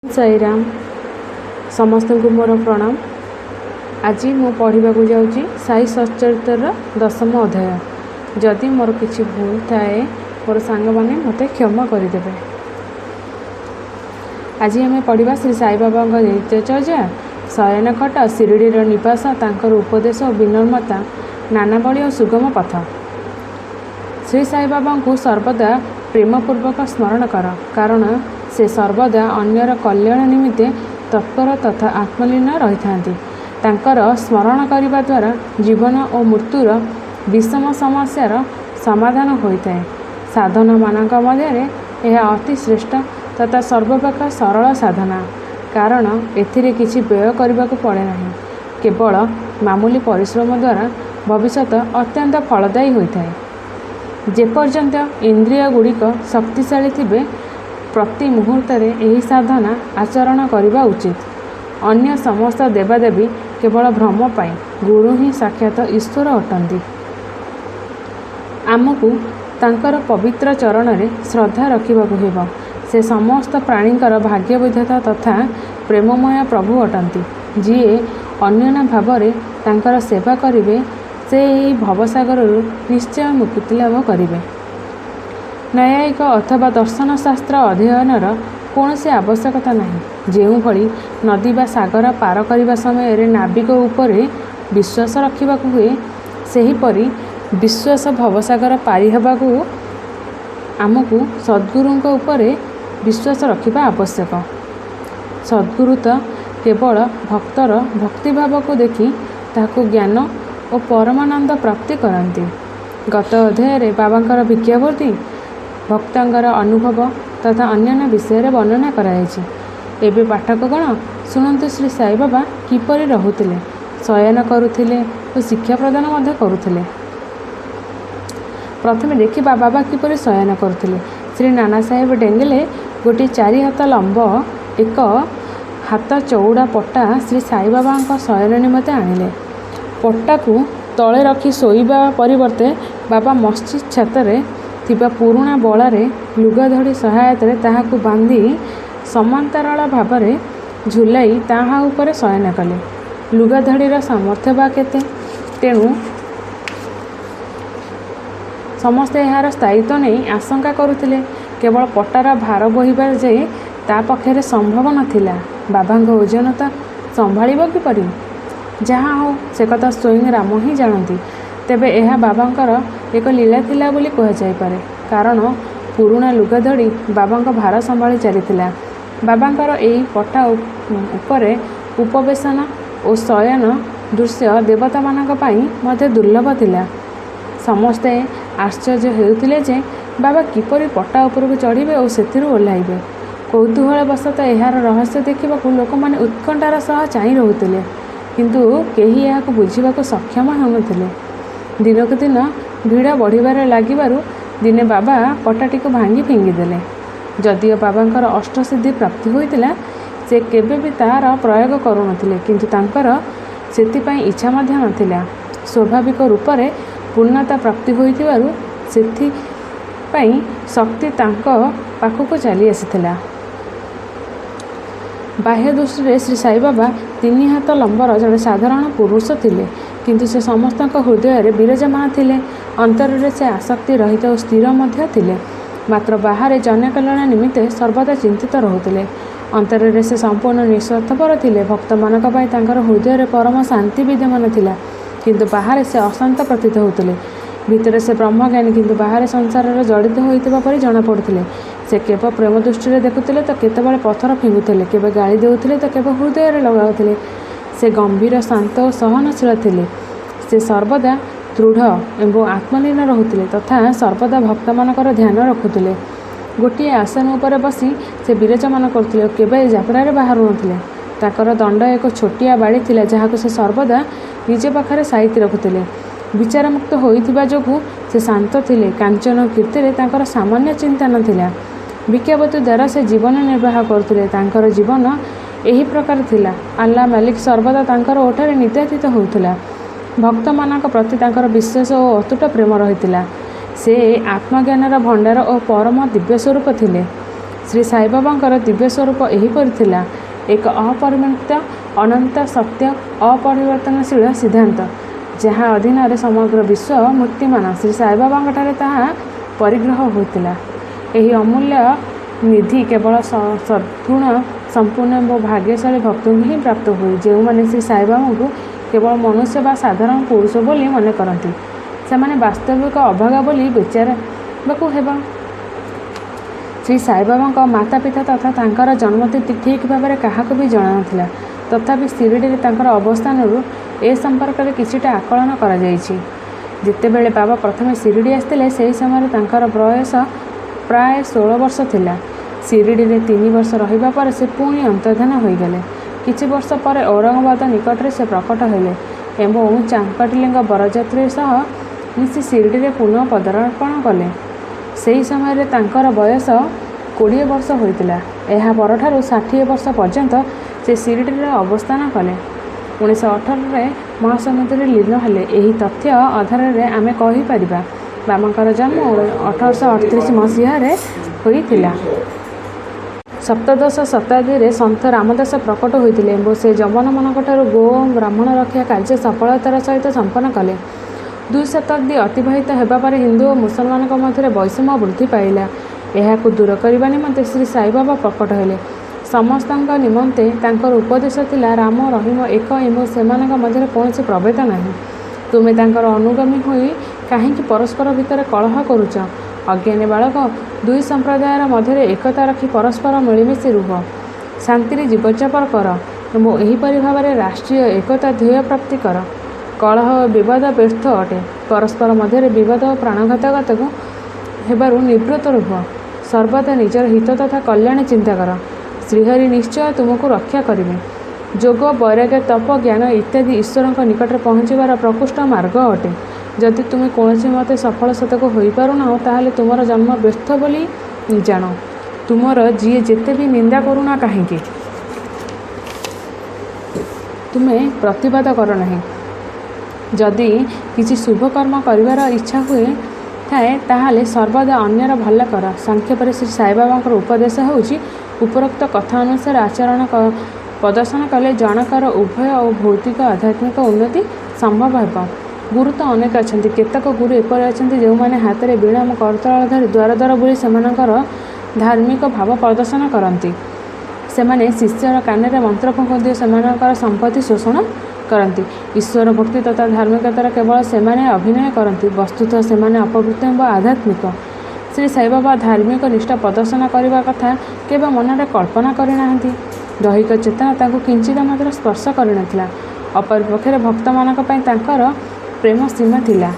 साईराम समस्त को मोर प्रणाम। आज मु पढ़ा जाऊँगी साई सच्चरितर 10म अध्याय। जदि मोर किसी भूल थाए मोर सांग मैंने मत क्षमा करदे। आज आम पढ़ा श्री साई बाबा नित्यचर्या, शयन खट, शिरडीर निवास, तांकर उपदेश और विनम्रता, नानावली और सुगम पथ। श्री साई बाबा को सर्वदा प्रेमपूर्वक स्मरण कर, कारण से सर्वदा अन्यर कल्याण निमित्ते तत्पर तथा आत्मलीन रही था। स्मरण करने द्वारा जीवन और मृत्युर विषम समस्यार समाधान होता है। साधना मानक मध्य यह अति श्रेष्ठ तथा सर्वप्रकार सरल साधना, कारण एथिरे किछि व्यय करने को पड़े नहीं। केवल मामूली परिश्रम द्वारा भविष्यत अत्यंत फलदायी होता है। जेपर्यंत इंद्रिय गुड़िक शक्तिशाली थिबे प्रति मुहूर्त यही साधना आचरण करने उचित। अन्य समस्त देवादेवी केवल भ्रम पाई, गुरु ही साक्षात ईश्वर अटंती। आमको तांकर पवित्र चरण में श्रद्धा रखिबाकु हेबो। से समस्त प्राणीकर भाग्य विधाता तथा प्रेममय प्रभु अटंती। जीए अन्योन्य भाव तांकर सेवा करिवे से यही भवसागर निश्चय मुक्ति लाभ करिवे। न्यायिक अथवा दर्शन शास्त्र अध्ययनर कौन से आवश्यकता नहीं। जो भली नदी बा सागर पार करने समय नाविक उपरे विश्वास रखा हुए, सेहीपरि विश्वास भवसागर पारी होगाकू आमको सद्गुरुं उपरे विश्वास रखा आवश्यक। सद्गुरु तो केवल भक्तर भक्तिभाव को देखि ताकू ज्ञान और परमानंद प्राप्ति करती। गत अध्याय बाबांकर भिक्षावृत्ति, भक्तंकर अनुभव तथा अन्य विषय वर्णना कराई। एबे पाठकगण शुणु श्री साई बाबा किपरि रहुथिले, शयन करुथिले और शिक्षा प्रदान करुथिले। प्रथमे देखिबा बाबा किपरि शयन करुथिले। श्री नाना साहेब डेंगेले गोटे 4 हाथ लंब एक हाथ चौड़ा पट्टा श्री साई बाबा शयन निमते आनिले। पट्टा को तले रखी शोइबा परिवर्ते बाबा मस्जिद छाତରେ थिबा पुराणा बलारे लुगाधड़ी सहायता ताहाकू बांधी समांतराल भाव झुलाई ताहा उपरे शयन कले। लुगाधड़ीर सामर्थ्य बा केते, तेणु समस्ते यार स्थायित्व नहीं आशंका करुथिले। केवल पट्टार भार बोहिबार जे ता पक्षे संभव नथिला। बाबांग ओजन तो संभाळिब किपरि? जहाँ हो से कथा स्वयं राम ही जानती। तेबे यह बाबांकर एक लीला थिला बोली कह जाय पारे, कारण पुरुणा लुगाधड़ी बाबांक भार संभाली चलीथिला। बाबांकर एही पट्टा उपरे उपवेशन और शयन दृश्य देवता मानक पई मध्य दुर्लभ थिला। समस्ते आश्चर्य हेउथिले जे बाबा किपरि पट्टा उपरକୁ चढ़िबे और सेथिरु ओह्लाइबे। कौतूहलवशतः यार रहस्य देखिबाकू लोक माने उत्कंठार सह चाहि रहुथिले, किंतु केही याकू बुझिबाकू सक्षम हेउनथिले। दिनक दिन भिड़ बढ़िबार लागिबारु दिने बाबा पट्टाटी को भांगी फिंगिदेले। जदिओ बाबांकर अष्टसिद्धि प्राप्ति होइतिला, से केबे भी तार प्रयोग करुनथिले, किंतु तांकर सेतिपाई इच्छा मध्य नथिला। स्वाभाविक रूप से पूर्णता प्राप्ति होइतिबारु सेथिपाई शक्ति तांको पाखकू चली आसीथिला। बाह्य दृष्टि श्री साई बाबा 3 हाथ लंबर जड़े साधारण पुरुष थिले, किंतु से समस्त हृदय विराजमान थिले। अंतर से आसक्ति रहित और स्थिर मध्य थिले, मात्र बाहर जनकल्याण निमित्ते सर्वदा चिंतित रहुथिले। अंतर से संपूर्ण निस्वार्थपर थिले। भक्त मानक पाई तांकर हृदय परम शांति विद्यमान थिला, किंतु बाहर से अशांत प्रतीत होउथिले। भितर से ब्रह्मज्ञानी, किंतु बाहर संसार जड़ित होइतिबा परि जଣା पड़ुथिले। से केवल प्रेम दृष्टि देखुथिले तो केतेबेले पत्थर फिंगुथिले, केवल गाड़ी देउथिले तो केवल हृदय लगाउथिले। से गंभीर, शांत और सहनशील थिले। से सर्वदा दृढ़ एवं आत्मलीन रहुथिले तथा सर्वदा भक्त मानकर ध्यान रखुथिले। गोटे आसन उपर बसी से विराजमान करुथिले, केवल यात्रा बाहर नथिले। ताकर दंड एक छोटिया बाड़ी थिला, जहाको से सर्वदा निज पाखरे साइति रखुथिले। विचारमुक्त होइथिबा जोगु से शांत थिले। कांचन कीर्ति तांकर सामान्य चिंता नथिला। भिक्षावृत्ति द्वारा से जीवन निर्वाह करथिले। तांकर जीवन एही प्रकार थिला। आल्ला मालिक सर्वदा तांकर ओठारे निर्यातित होउथिला। भक्त मानक प्रति तांकर विश्वास और अतुट प्रेम रहिथिला। से आत्मज्ञानर भंडार और परम दिव्य स्वरूप थिले। ଶ୍ରୀ ସାଇବାବାଙ୍କର ଦିବ୍ୟ ସ୍ୱରୂପ ଏହିପରି ଥିଲା, ଏକ ଅପରିମିତ ଅନନ୍ତ ସତ୍ୟ ଅପରିବର୍ତ୍ତନଶୀଳ ସିଦ୍ଧାନ୍ତ, ଯାହା ଅଧୀନରେ ସମଗ୍ର ବିଶ୍ୱ ମୂର୍ତ୍ତିମାନ। ଶ୍ରୀ ସାଇବାବାଙ୍କଠାରେ ତାହା ପରିଗ୍ରହ ହୋଇଥିଲା। ଏହି ଅମୂଲ୍ୟ ନିଧି କେବଳ ସଦ୍ଗୁଣ ସମ୍ପୂର୍ଣ୍ଣ ଏବଂ ଭାଗ୍ୟଶାଳୀ ଭକ୍ତଙ୍କୁ ହିଁ ପ୍ରାପ୍ତ ହୁଏ, ଯେଉଁମାନେ ଶ୍ରୀ ସାଇବାବାଙ୍କୁ କେବଳ ମନୁଷ୍ୟ ବା ସାଧାରଣ ପୁରୁଷ ବୋଲି ମନେ କରନ୍ତି। ସେମାନେ ବାସ୍ତବିକ ଅଭାଗା ବୋଲି ବିଚାରବାକୁ ହେବ। ଶ୍ରୀ ସାଇବାବାଙ୍କ ମାତା ପିତା ତଥା ତାଙ୍କର ଜନ୍ମତିଥି ଠିକ୍ ଭାବରେ କାହାକୁ ବି ଜଣାନଥିଲା। ତଥାପି ଶିରିଡ଼ିରେ ତାଙ୍କର ଅବସ୍ଥାନରୁ ଏ ସମ୍ପର୍କରେ କିଛିଟା ଆକଳନ କରାଯାଇଛି। ଯେତେବେଳେ ବାବା ପ୍ରଥମେ ଶିରିଡ଼ି ଆସିଥିଲେ, ସେହି ସମୟରେ ତାଙ୍କର ବୟସ ପ୍ରାୟ 16 ବର୍ଷ ଥିଲା। ଶିରିଡ଼ିରେ 3 ବର୍ଷ ରହିବା ପରେ ସେ ପୁଣି ଅନ୍ତର୍ଦ୍ଧାନ ହୋଇଗଲେ। କିଛି ବର୍ଷ ପରେ ଔରଙ୍ଗାବାଦ ନିକଟରେ ସେ ପ୍ରକଟ ହେଲେ ଏବଂ ଚାମ୍ପାଟିଲିଙ୍ଗ ବରଯାତ୍ରୀ ସହ ମିଶି ଶିରିଡ଼ିରେ ପୁନଃ ପଦାର୍ପଣ କଲେ। ସେହି ସମୟରେ ତାଙ୍କର ବୟସ 20 ବର୍ଷ ହୋଇଥିଲା। ଏହା ପରଠାରୁ 60 ବର୍ଷ ପର୍ଯ୍ୟନ୍ତ ସେ ଶିରିଡ଼ିରେ ଅବସ୍ଥାନ କଲେ। 1918ରେ ମହାସମାଧିରେ ଲୀନ ହେଲେ। ଏହି ତଥ୍ୟ ଆଧାରରେ ଆମେ କହିପାରିବା, ବାବାଙ୍କର ଜନ୍ମ 1838 ମସିହାରେ ହୋଇଥିଲା। ସପ୍ତଦଶ ଶତାବ୍ଦୀରେ ସନ୍ଥ ରାମଦାସ ପ୍ରକଟ ହୋଇଥିଲେ ଏବଂ ସେ ଯବନମାନଙ୍କଠାରୁ ଗୋ ଓ ବ୍ରାହ୍ମଣ ରକ୍ଷା କାର୍ଯ୍ୟ ସଫଳତାର ସହିତ ସମ୍ପନ୍ନ କଲେ। 2 ଶତାବ୍ଦୀ ଅତିବାହିତ ହେବା ପରେ ହିନ୍ଦୁ ଓ ମୁସଲମାନଙ୍କ ମଧ୍ୟରେ ବୈଷମ୍ୟ ବୃଦ୍ଧି ପାଇଲା। ଏହାକୁ ଦୂର କରିବା ନିମନ୍ତେ ଶ୍ରୀ ସାଇବାବା ପ୍ରକଟ ହେଲେ। ସମସ୍ତଙ୍କ ନିମନ୍ତେ ତାଙ୍କର ଉପଦେଶ ଥିଲା, ରାମ ରହିମ ଏକ ଏବଂ ସେମାନଙ୍କ ମଧ୍ୟରେ କୌଣସି ପ୍ରଭେଦ ନାହିଁ। ତୁମେ ତାଙ୍କର ଅନୁଗାମୀ ହୋଇ କାହିଁକି ପରସ୍ପର ଭିତରେ କଳହ କରୁଛ? ଅଜ୍ଞାନୀ ବାଳକ, 2 ସମ୍ପ୍ରଦାୟର ମଧ୍ୟରେ ଏକତା ରଖି ପରସ୍ପର ମିଳିମିଶି ରୁହ, ଶାନ୍ତିରେ ଜୀବନଯାପନ କର ଏବଂ ଏହିପରି ଭାବରେ ରାଷ୍ଟ୍ରୀୟ ଏକତା ଧ୍ୟେୟ ପ୍ରାପ୍ତି କର। କଳହ ଓ ବିବାଦ ବ୍ୟର୍ଥ ଅଟେ। ପରସ୍ପର ମଧ୍ୟରେ ବିବାଦ ଓ ପ୍ରାଣଘାତକକୁ ହେବାରୁ ନିବୃତ୍ତ ରୁହ। ସର୍ବଦା ନିଜର ହିତ ତଥା କଲ୍ୟାଣ ଚିନ୍ତା କର। ଶ୍ରୀହରି ନିଶ୍ଚୟ ତୁମକୁ ରକ୍ଷା କରିବେ। ଯୋଗ, ବୈରାଗ୍ୟ, ତପ, ଜ୍ଞାନ ଇତ୍ୟାଦି ଈଶ୍ୱରଙ୍କ ନିକଟରେ ପହଞ୍ଚିବାର ପ୍ରକୃଷ୍ଟ ମାର୍ଗ ଅଟେ। ଯଦି ତୁମେ କୌଣସି ମତେ ସଫଳ ଶତକ ହୋଇପାରୁନାହଁ, ତାହେଲେ ତୁମର ଜନ୍ମ ବ୍ୟର୍ଥ ବୋଲି ଜାଣ। ତୁମର ଯିଏ ଯେତେ ବି ନିନ୍ଦା କରୁନା କାହିଁକି, ତୁମେ ପ୍ରତିବାଦ କର ନାହିଁ। ଯଦି କିଛି ଶୁଭ କର୍ମ କରିବାର ଇଚ୍ଛା ହୁଏ ଥାଏ, ତାହେଲେ ସର୍ବଦା ଅନ୍ୟର ଭଲ କର। ସଂକ୍ଷେପରେ ଶ୍ରୀ ସାଇବାବାଙ୍କର ଉପଦେଶ ହେଉଛି, ଉପରୋକ୍ତ କଥା ଅନୁସାରେ ଆଚରଣ ପ୍ରଦର୍ଶନ କଲେ ଜଣକର ଉଭୟ ଓ ଭୌତିକ ଆଧ୍ୟାତ୍ମିକ ଉନ୍ନତି ସମ୍ଭବ ହେବ। ଗୁରୁ ତ ଅନେକ ଅଛନ୍ତି। କେତେକ ଗୁରୁ ଏପରି ଅଛନ୍ତି, ଯେଉଁମାନେ ହାତରେ ବୀଣା ଓ କରତାଳ ଧରି ଦ୍ୱାର ଦ୍ୱାର ବୁଲି ସେମାନଙ୍କର ଧାର୍ମିକ ଭାବ ପ୍ରଦର୍ଶନ କରନ୍ତି। ସେମାନେ ଶିଷ୍ୟର କାନରେ ମନ୍ତ୍ର ଫୁଙ୍କନ୍ତି ଓ ସେମାନଙ୍କର ସମ୍ପତ୍ତି ଶୋଷଣ କରନ୍ତି। ଈଶ୍ୱର ଭକ୍ତି ତଥା ଧାର୍ମିକତାର କେବଳ ସେମାନେ ଅଭିନୟ କରନ୍ତି, ବସ୍ତୁତଃ ସେମାନେ ଅପବୃତ ବା ଆଧ୍ୟାତ୍ମିକ। ଶ୍ରୀ ସାଇବାବା ଧାର୍ମିକ ନିଷ୍ଠା ପ୍ରଦର୍ଶନ କରିବା କଥା କେବେ ମନରେ କଳ୍ପନା କରିନାହାନ୍ତି। ଦୈହିକ ଚେତନା ତାଙ୍କୁ କିଞ୍ଚିତ ମାତ୍ର ସ୍ପର୍ଶ କରିନଥିଲା। ଅପରପକ୍ଷରେ ଭକ୍ତମାନଙ୍କ ପାଇଁ ତାଙ୍କର ପ୍ରେମ ସୀମା ଥିଲା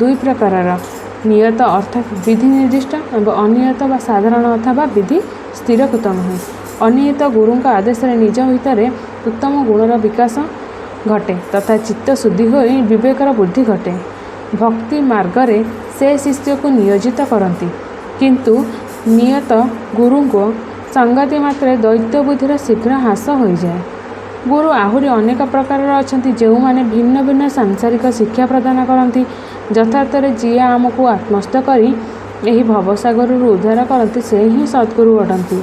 2 ପ୍ରକାରର, ନିୟତ ଅର୍ଥାତ୍ ବିଧି ନିର୍ଦ୍ଦିଷ୍ଟ ଏବଂ ଅନିୟତ ବା ସାଧାରଣ ଅଥବା ବିଧି ସ୍ଥିରୀକୃତ ନୁହେଁ। ଅନିୟତ ଗୁରୁଙ୍କ ଆଦେଶରେ ନିଜ ଭିତରେ ଉତ୍ତମ ଗୁଣର ବିକାଶ ଘଟେ ତଥା ଚିତ୍ତ ଶୁଦ୍ଧି ହୋଇ ବିବେକର ବୃଦ୍ଧି ଘଟେ। ଭକ୍ତି ମାର୍ଗରେ ସେ ଶିଷ୍ୟକୁ ନିୟୋଜିତ କରନ୍ତି, କିନ୍ତୁ ନିୟତ ଗୁରୁଙ୍କ ସଙ୍ଗତି ମାତ୍ରେ ଦୈତ୍ୟ ବୁଦ୍ଧିର ଶୀଘ୍ର ହ୍ରାସ ହୋଇଯାଏ। ଗୁରୁ ଆହୁରି ଅନେକ ପ୍ରକାରର ଅଛନ୍ତି, ଯେଉଁମାନେ ଭିନ୍ନ ଭିନ୍ନ ସାଂସାରିକ ଶିକ୍ଷା ପ୍ରଦାନ କରନ୍ତି। ଯଥାର୍ଥରେ ଯିଏ ଆମକୁ ଆତ୍ମସ୍ଥ କରି ଏହି ଭବସାଗରରୁ ଉଦ୍ଧାର କରନ୍ତି, ସେ ହିଁ ସଦ୍ଗୁରୁ ଅଟନ୍ତି।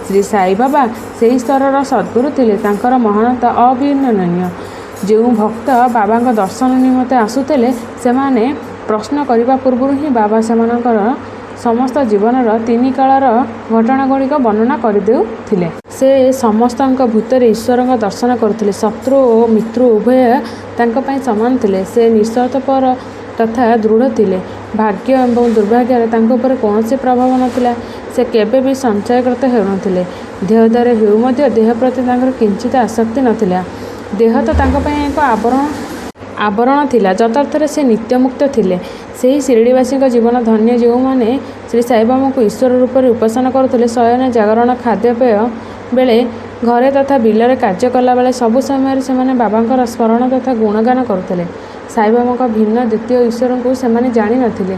ଶ୍ରୀ ସାଇବାବା ସେହି ସ୍ତରର ସଦ୍ଗୁରୁ ଥିଲେ। ତାଙ୍କର ମହାନତା ଅବର୍ଣ୍ଣନୀୟ। ଯେଉଁ ଭକ୍ତ ବାବାଙ୍କ ଦର୍ଶନ ନିମନ୍ତେ ଆସୁଥିଲେ, ସେମାନେ ପ୍ରଶ୍ନ କରିବା ପୂର୍ବରୁ ହିଁ ବାବା ସେମାନଙ୍କର ସମସ୍ତ ଜୀବନର 3 କାଳର ଘଟଣାଗୁଡ଼ିକ ବର୍ଣ୍ଣନା କରିଦେଉଥିଲେ। ସେ ସମସ୍ତଙ୍କ ଭିତରେ ଈଶ୍ୱରଙ୍କ ଦର୍ଶନ କରୁଥିଲେ। ଶତ୍ରୁ ଓ ମିତ୍ର ଉଭୟ ତାଙ୍କ ପାଇଁ ସମାନ ଥିଲେ। ସେ ନିଃସ୍ୱାର୍ଥପର ତଥା ଦୃଢ଼ ଥିଲେ। ଭାଗ୍ୟ ଏବଂ ଦୁର୍ଭାଗ୍ୟର ତାଙ୍କ ଉପରେ କୌଣସି ପ୍ରଭାବ ନଥିଲା। ସେ କେବେ ବି ସଂଶୟଗ୍ରସ୍ତ ହେଉନଥିଲେ। ଦେହଧାରୀ ହେଉ ମଧ୍ୟ ଦେହ ପ୍ରତି ତାଙ୍କର କିଞ୍ଚିତ ଆସକ୍ତି ନଥିଲା। ଦେହ ତ ତାଙ୍କ ପାଇଁ ଏକ ଆବରଣ ଥିଲା। ଯଥାର୍ଥରେ ସେ ନିତ୍ୟମୁକ୍ତ ଥିଲେ। ସେହି ଶିରିଡ଼ିବାସୀଙ୍କ ଜୀବନ ଧନ୍ୟ, ଯେଉଁମାନେ ଶ୍ରୀ ସାଇବାବାଙ୍କୁ ଈଶ୍ୱର ରୂପରେ ଉପାସନା କରୁଥିଲେ। ଶୟନ, ଜାଗରଣ, ଖାଦ୍ୟପେୟ ବେଳେ, ଘରେ ତଥା ବିଲରେ କାର୍ଯ୍ୟ କଲାବେଳେ ସବୁ ସମୟରେ ସେମାନେ ବାବାଙ୍କର ସ୍ମରଣ ତଥା ଗୁଣଗାନ କରୁଥିଲେ। ସାଇବାବାଙ୍କ ଭିନ୍ନ ଦ୍ୱିତୀୟ ଈଶ୍ୱରଙ୍କୁ ସେମାନେ ଜାଣିନଥିଲେ।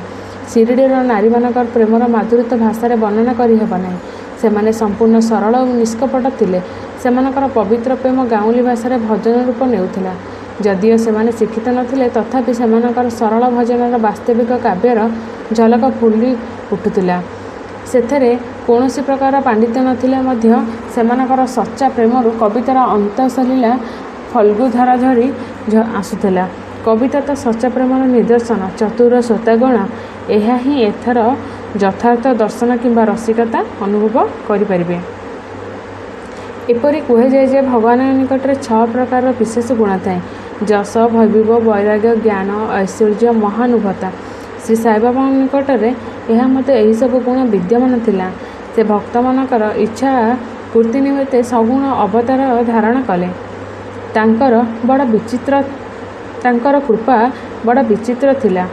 ଶିରିଡ଼ିର ନାରୀମାନଙ୍କର ପ୍ରେମର ମାଧୁରୀ ତ ଭାଷାରେ ବର୍ଣ୍ଣନା କରିହେବ ନାହିଁ। ସେମାନେ ସମ୍ପୂର୍ଣ୍ଣ ସରଳ ଓ ନିଷ୍କପଟ ଥିଲେ। ସେମାନଙ୍କର ପବିତ୍ର ପ୍ରେମ ଗାଉଁଲି ଭାଷାରେ ଭଜନ ରୂପ ନେଉଥିଲା। ଯଦିଓ ସେମାନେ ଶିକ୍ଷିତ ନଥିଲେ, ତଥାପି ସେମାନଙ୍କର ସରଳ ଭଜନର ବାସ୍ତବିକ କାବ୍ୟର ଝଲକ ଫୁଲି ଉଠୁଥିଲା। ସେଥିରେ କୌଣସି ପ୍ରକାର ପାଣ୍ଡିତ୍ୟ ନଥିଲେ ମଧ୍ୟ ସେମାନଙ୍କର ସଚ୍ଚା ପ୍ରେମରୁ କବିତାର ଅନ୍ତଃସଲୀଳା ଫଲ୍ଗୁଧାରା ଝରି ଆସୁଥିଲା। କବିତା ତ ସଚ୍ଚା ପ୍ରେମର ନିଦର୍ଶନ, ଚତୁର ଶ୍ରୋତାଗଣ ଏହା ହିଁ ଏଥର ଯଥାର୍ଥ ଦର୍ଶନ କିମ୍ବା ରସିକତା ଅନୁଭବ କରିପାରିବେ। ଏପରି କୁହାଯାଏ ଯେ ଭଗବାନଙ୍କ ନିକଟରେ 6 ପ୍ରକାରର ବିଶେଷ ଗୁଣ ଥାଏ: ଯଶ, ଭୈଭବ, ବୈରାଗ୍ୟ, ଜ୍ଞାନ, ଐଶ୍ୱର୍ଯ୍ୟ, ମହାନୁଭତା। ଶ୍ରୀ ସାଇବାବାଙ୍କ ନିକଟରେ ଏହା ମଧ୍ୟ ଏହିସବୁ ଗୁଣ ବିଦ୍ୟମାନ ଥିଲା। ସେ ଭକ୍ତମାନଙ୍କର ଇଚ୍ଛା ପୂର୍ତ୍ତି ନିମିତ୍ତେ ସଗୁଣ ଅବତାର ଧାରଣ କଲେ। ତାଙ୍କର କୃପା ବଡ଼ ବିଚିତ୍ର ଥିଲା।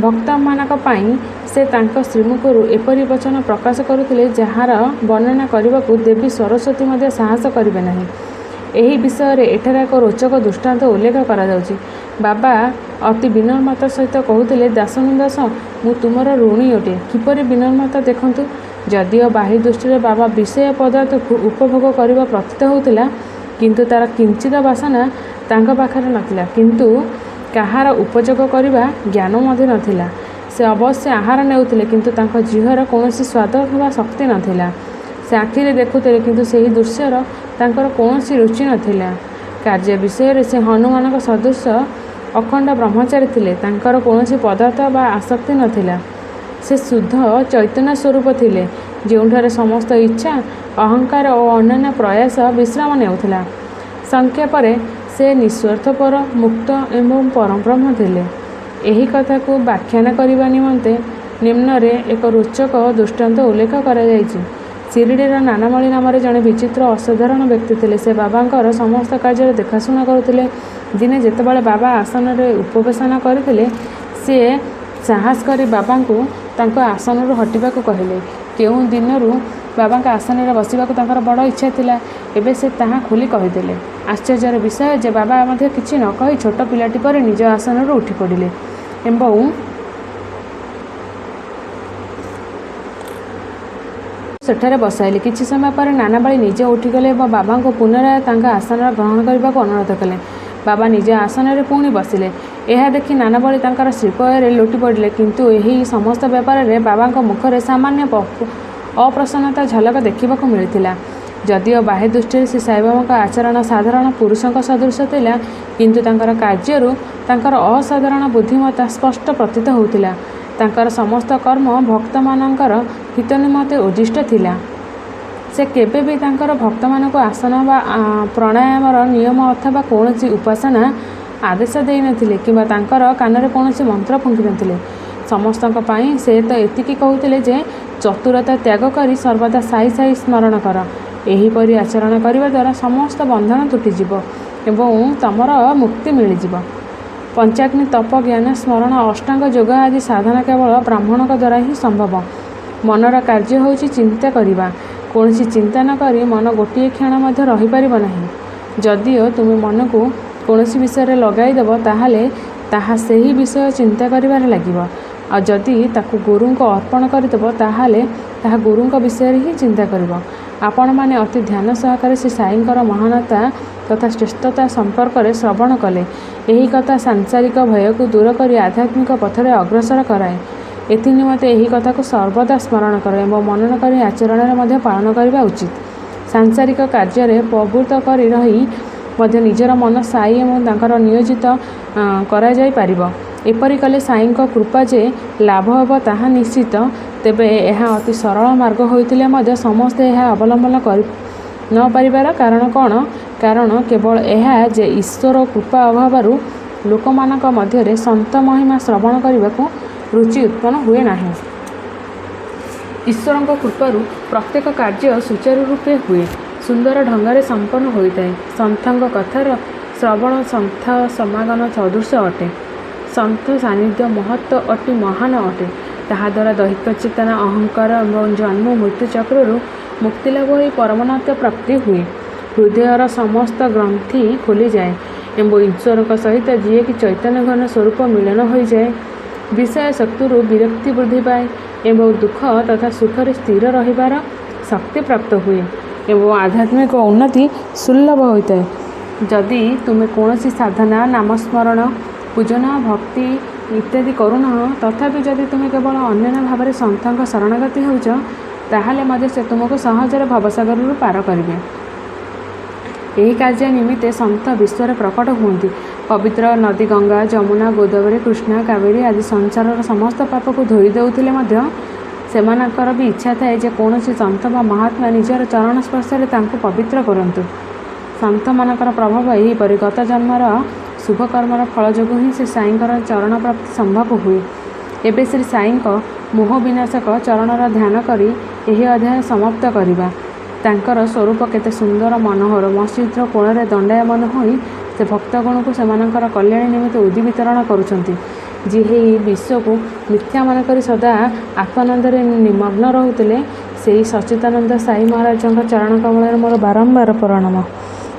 ଭକ୍ତମାନଙ୍କ ପାଇଁ ସେ ତାଙ୍କ ଶ୍ରୀମୁଖରୁ ଏପରି ବଚନ ପ୍ରକାଶ କରୁଥିଲେ ଯାହାର ବର୍ଣ୍ଣନା କରିବାକୁ ଦେବୀ ସରସ୍ୱତୀ ମଧ୍ୟ ସାହସ କରିବେ ନାହିଁ। ଏହି ବିଷୟରେ ଏଠାରେ ଏକ ରୋଚକ ଦୃଷ୍ଟାନ୍ତ ଉଲ୍ଲେଖ କରାଯାଉଛି। ବାବା ଅତି ବିନମ୍ରତାର ସହିତ କହୁଥିଲେ, ଦାସନଦାସ, ମୁଁ ତୁମର ଋଣୀ ଅଟେ। କିପରି ବିନମ୍ରତା ଦେଖନ୍ତୁ। ଯଦିଓ ବାହ୍ୟ ଦୃଷ୍ଟିରେ ବାବା ବିଷୟ ପଦାର୍ଥକୁ ଉପଭୋଗ କରିବା ପ୍ରତୀତ ହେଉଥିଲା, କିନ୍ତୁ ତାର କିଞ୍ଚିତ ବାସନା ତାଙ୍କ ପାଖରେ ନଥିଲା, କିନ୍ତୁ କାହାର ଉପଯୋଗ କରିବା ଜ୍ଞାନ ମଧ୍ୟ ନଥିଲା। ସେ ଅବଶ୍ୟ ଆହାର ନେଉଥିଲେ, କିନ୍ତୁ ତାଙ୍କ ଜିହ୍ୱାର କୌଣସି ସ୍ୱାଦ ଅଥବା ଶକ୍ତି ନଥିଲା। ସେ ଆଖିରେ ଦେଖୁଥିଲେ, କିନ୍ତୁ ସେହି ଦୃଶ୍ୟର ତାଙ୍କର କୌଣସି ରୁଚି ନଥିଲା। କାର୍ଯ୍ୟ ବିଷୟରେ ସେ ହନୁମାନଙ୍କ ସଦୃଶ ଅଖଣ୍ଡ ବ୍ରହ୍ମଚାରୀ ଥିଲେ। ତାଙ୍କର କୌଣସି ପଦାର୍ଥ ବା ଆସକ୍ତି ନଥିଲା। ସେ ଶୁଦ୍ଧ ଚୈତନ୍ୟ ସ୍ୱରୂପ ଥିଲେ, ଯେଉଁଠାରେ ସମସ୍ତ ଇଚ୍ଛା, ଅହଙ୍କାର ଓ ଅନ୍ୟାନ୍ୟ ପ୍ରୟାସ ବିଶ୍ରାମ ନେଉଥିଲା। ସଂକ୍ଷେପରେ ସେ ନିଃସ୍ୱାର୍ଥପର, ମୁକ୍ତ ଏବଂ ପରବ୍ରହ୍ମ ଥିଲେ। ଏହି କଥାକୁ ବ୍ୟାଖ୍ୟାନ କରିବା ନିମନ୍ତେ ନିମ୍ନରେ ଏକ ରୋଚକ ଦୃଷ୍ଟାନ୍ତ ଉଲ୍ଲେଖ କରାଯାଇଛି। ଶିରିଡ଼ିର ନାନାମଣି ନାମରେ ଜଣେ ବିଚିତ୍ର ଅସାଧାରଣ ବ୍ୟକ୍ତି ଥିଲେ। ସେ ବାବାଙ୍କର ସମସ୍ତ କାର୍ଯ୍ୟର ଦେଖାଶୁଣା କରୁଥିଲେ। ଦିନେ ଯେତେବେଳେ ବାବା ଆସନରେ ଉପବେଶନ କରିଥିଲେ, ସିଏ ସାହସ କରି ବାବାଙ୍କୁ ତାଙ୍କ ଆସନରୁ ହଟିବାକୁ କହିଲେ। କେଉଁ ଦିନରୁ ବାବାଙ୍କ ଆସନରେ ବସିବାକୁ ତାଙ୍କର ବଡ଼ ଇଚ୍ଛା ଥିଲା। ଏବେ ସେ ତାହା ଖୋଲି କହିଦେଲେ। ଆଶ୍ଚର୍ଯ୍ୟର ବିଷୟ ଯେ ବାବା ମଧ୍ୟ କିଛି ନ କହି ଛୋଟ ପିଲାଟି ପରି ନିଜ ଆସନରୁ ଉଠି ପଡ଼ିଲେ ଏବଂ ସେଠାରେ ବସାଇଲେ। କିଛି ସମୟ ପରେ ନାନାବାଳି ନିଜେ ଉଠିଗଲେ ଏବଂ ବାବାଙ୍କୁ ପୁନରାୟ ତାଙ୍କ ଆସନ ଗ୍ରହଣ କରିବାକୁ ଅନୁରୋଧ କଲେ। ବାବା ନିଜ ଆସନରେ ପୁଣି ବସିଲେ। ଏହା ଦେଖି ନାନାବଳୀ ତାଙ୍କର ଶ୍ରୀପୟରେ ଲୋଟି ପଡ଼ିଲେ, କିନ୍ତୁ ଏହି ସମସ୍ତ ବ୍ୟାପାରରେ ବାବାଙ୍କ ମୁଖରେ ସାମାନ୍ୟ ଅପ୍ରସନ୍ନତା ଝଲକ ଦେଖିବାକୁ ମିଳିଥିଲା। ଯଦିଓ ବାହ୍ୟ ଦୃଷ୍ଟିରେ ଶ୍ରୀ ସାଇବାବାଙ୍କ ଆଚରଣ ସାଧାରଣ ପୁରୁଷଙ୍କ ସଦୃଶ ଥିଲା, କିନ୍ତୁ ତାଙ୍କର କାର୍ଯ୍ୟରୁ ତାଙ୍କର ଅସାଧାରଣ ବୁଦ୍ଧିମତ୍ତା ସ୍ପଷ୍ଟ ପ୍ରତୀତ ହେଉଥିଲା। ତାଙ୍କର ସମସ୍ତ କର୍ମ ଭକ୍ତମାନଙ୍କର ହିତ ନିମନ୍ତେ ଉଦ୍ଦିଷ୍ଟ ଥିଲା। ସେ କେବେ ବି ତାଙ୍କର ଭକ୍ତମାନଙ୍କୁ ଆସନ ବା ପ୍ରାଣାୟାମର ନିୟମ ଅଥବା କୌଣସି ଉପାସନା ଆଦେଶ ଦେଇନଥିଲେ କିମ୍ବା ତାଙ୍କର କାନରେ କୌଣସି ମନ୍ତ୍ର ଫୁଙ୍କିନଥିଲେ। ସମସ୍ତଙ୍କ ପାଇଁ ସେ ତ ଏତିକି କହୁଥିଲେ ଯେ ଚତୁରତା ତ୍ୟାଗ କରି ସର୍ବଦା ସାଇ ସାଇ ସ୍ମରଣ କର। ଏହିପରି ଆଚରଣ କରିବା ଦ୍ୱାରା ସମସ୍ତ ବନ୍ଧନ ତୁଟିଯିବ ଏବଂ ତମର ମୁକ୍ତି ମିଳିଯିବ। ପଞ୍ଚାଗ୍ନି, ତପ, ଜ୍ଞାନ, ସ୍ମରଣ, ଅଷ୍ଟାଙ୍ଗ ଯୋଗ ଆଦି ସାଧନା କେବଳ ବ୍ରାହ୍ମଣଙ୍କ ଦ୍ୱାରା ହିଁ ସମ୍ଭବ। ମନର କାର୍ଯ୍ୟ ହେଉଛି ଚିନ୍ତା କରିବା। କୌଣସି ଚିନ୍ତା ନ କରି ମନ ଗୋଟିଏ କ୍ଷଣ ମଧ୍ୟ ରହିପାରିବ ନାହିଁ। ଯଦିଓ ତୁମେ ମନକୁ କୌଣସି ବିଷୟରେ ଲଗାଇଦେବ, ତାହେଲେ ତାହା ସେହି ବିଷୟ ଚିନ୍ତା କରିବାରେ ଲାଗିବ। ଆଉ ଯଦି ତାକୁ ଗୁରୁଙ୍କୁ ଅର୍ପଣ କରିଦେବ, ତାହେଲେ ତାହା ଗୁରୁଙ୍କ ବିଷୟରେ ହିଁ ଚିନ୍ତା କରିବ। ଆପଣମାନେ ଅତି ଧ୍ୟାନ ସହକାରେ ଶ୍ରୀ ସାଇଙ୍କର ମହାନତା ତଥା ଶ୍ରେଷ୍ଠତା ସମ୍ପର୍କରେ ଶ୍ରବଣ କଲେ। ଏହି କଥା ସାଂସାରିକ ଭୟକୁ ଦୂର କରି ଆଧ୍ୟାତ୍ମିକ ପଥରେ ଅଗ୍ରସର କରାଏ। ଏଥିନିମନ୍ତେ ଏହି କଥାକୁ ସର୍ବଦା ସ୍ମରଣ କର ଏବଂ ମନନ କରି ଆଚରଣରେ ମଧ୍ୟ ପାଳନ କରିବା ଉଚିତ। ସାଂସାରିକ କାର୍ଯ୍ୟରେ ପ୍ରବୃତ୍ତ କରି ରହି ମଧ୍ୟ ନିଜର ମନ ସାଇ ଏବଂ ତାଙ୍କର ନିୟୋଜିତ କରାଯାଇପାରିବ। ଏପରି କଲେ ସାଇଙ୍କ କୃପା ଯେ ଲାଭ ହେବ ତାହା ନିଶ୍ଚିତ। ତେବେ ଏହା ଅତି ସରଳ ମାର୍ଗ ହୋଇଥିଲେ ମଧ୍ୟ ସମସ୍ତେ ଏହା ଅବଲମ୍ବନ କରି ନ ପାରିବାର କାରଣ କ'ଣ? କାରଣ କେବଳ ଏହା ଯେ ଈଶ୍ୱର କୃପା ଅଭାବରୁ ଲୋକମାନଙ୍କ ମଧ୍ୟରେ ସନ୍ଥ ମହିମା ଶ୍ରବଣ କରିବାକୁ ରୁଚି ଉତ୍ପନ୍ନ ହୁଏ ନାହିଁ। ଈଶ୍ୱରଙ୍କ କୃପାରୁ ପ୍ରତ୍ୟେକ କାର୍ଯ୍ୟ ସୁଚାରୁ ରୂପେ ହୁଏ, ସୁନ୍ଦର ଢଙ୍ଗରେ ସମ୍ପନ୍ନ ହୋଇଥାଏ। ସନ୍ଥଙ୍କ କଥାର ଶ୍ରବଣ ସନ୍ଥ ସମାଗମ ସଦୃଶ ଅଟେ। ସନ୍ଥ ସାନ୍ନିଧ୍ୟ ମହତ୍ତ୍ୱ ଅତି ମହାନ ଅଟେ। ତାହାଦ୍ୱାରା ଦୈହିକ ଚେତନା, ଅହଙ୍କାର ଏବଂ ଜନ୍ମ ମୃତ୍ୟୁ ଚକ୍ରରୁ ମୁକ୍ତିଲାଭ ହୋଇ ପରମାନତ୍ୟ ପ୍ରାପ୍ତି ହୁଏ। ହୃଦୟର ସମସ୍ତ ଗ୍ରନ୍ଥି ଖୋଲିଯାଏ ଏବଂ ଈଶ୍ୱରଙ୍କ ସହିତ ଯିଏକି ଚୈତନ୍ୟ ଘନ ସ୍ୱରୂପ ମିଳନ ହୋଇଯାଏ। ବିଷୟ ଶକ୍ତିରୁ ବିରକ୍ତି ବୃଦ୍ଧି ପାଏ ଏବଂ ଦୁଃଖ ତଥା ସୁଖରେ ସ୍ଥିର ରହିବାର ଶକ୍ତି ପ୍ରାପ୍ତ ହୁଏ ଏବଂ ଆଧ୍ୟାତ୍ମିକ ଉନ୍ନତି ସୁଲଭ ହୋଇଥାଏ। ଯଦି ତୁମେ କୌଣସି ସାଧନା, ନାମସ୍ମରଣ, ପୂଜନ, ଭକ୍ତି ଇତ୍ୟାଦି କରୁନାହଁ, ତଥାପି ଯଦି ତୁମେ କେବଳ ଅନନ୍ୟ ଭାବରେ ସନ୍ଥଙ୍କ ଶରଣାଗତି ହେଉଛ, ତାହେଲେ ମଧ୍ୟ ସେ ତୁମକୁ ସହଜରେ ଭବସାଗରରୁ ପାର କରିବେ। ଏହି କାର୍ଯ୍ୟ ନିମିତ୍ତେ ସନ୍ଥ ବିଶ୍ୱରେ ପ୍ରକଟ ହୁଅନ୍ତି। ପବିତ୍ର ନଦୀ ଗଙ୍ଗା, ଯମୁନା, ଗୋଦାବରୀ, କୃଷ୍ଣା, କାବେରୀ ଆଦି ସଂସାରର ସମସ୍ତ ପାପକୁ ଧୋଇ ଦେଉଥିଲେ ମଧ୍ୟ ସେମାନଙ୍କର ବି ଇଚ୍ଛା ଥାଏ ଯେ କୌଣସି ସନ୍ଥ ବା ମହାତ୍ମା ନିଜର ଚରଣ ସ୍ପର୍ଶରେ ତାଙ୍କୁ ପବିତ୍ର କରନ୍ତୁ। ସନ୍ଥମାନଙ୍କର ପ୍ରଭାବ ଏହିପରି। ଗତ ଜନ୍ମର ଶୁଭକର୍ମର ଫଳ ଯୋଗୁଁ ହିଁ ଶ୍ରୀ ସାଇଙ୍କର ଚରଣ ପ୍ରାପ୍ତି ସମ୍ଭବ ହୁଏ। ଏବେ ଶ୍ରୀ ସାଇଙ୍କ ମୋହ ବିନାଶକ ଚରଣର ଧ୍ୟାନ କରି ଏହି ଅଧ୍ୟାୟ ସମାପ୍ତ କରିବା। ତାଙ୍କର ସ୍ୱରୂପ କେତେ ସୁନ୍ଦର ମନୋହର। ମସଜିଦର କୋଣରେ ଦଣ୍ଡାୟମାନ ହୋଇ ସେ ଭକ୍ତଗଣଙ୍କୁ ସେମାନଙ୍କର କଲ୍ୟାଣ ନିମିତ୍ତ ଉଦି ବିତରଣ କରୁଛନ୍ତି। ଯିଏ ଏହି ବିଶ୍ୱକୁ ମିଥ୍ୟା ମନେକରି ସଦା ଆତ୍ମାନନ୍ଦରେ ନିମଗ୍ନ ରହୁଥିଲେ, ସେହି ସଚ୍ଚିଦାନନ୍ଦ ସାଇ ମହାରାଜଙ୍କ ଚରଣ କମଳରେ ମୋର ବାରମ୍ବାର ପ୍ରଣାମ।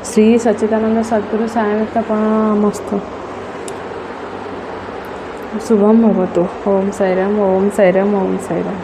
ଶ୍ରୀ ସଚ୍ଚିଦାନନ୍ଦ ସଦ୍ଗୁରୁ ସାଇନାଥପଣମସ୍ତୁ। ଶୁଭମ୍ ଭବତୁ। ଓମ୍ ସାଇରାମ, ଓମ୍ ସାଇରାମ, ଓମ୍ ସାଇରାମ।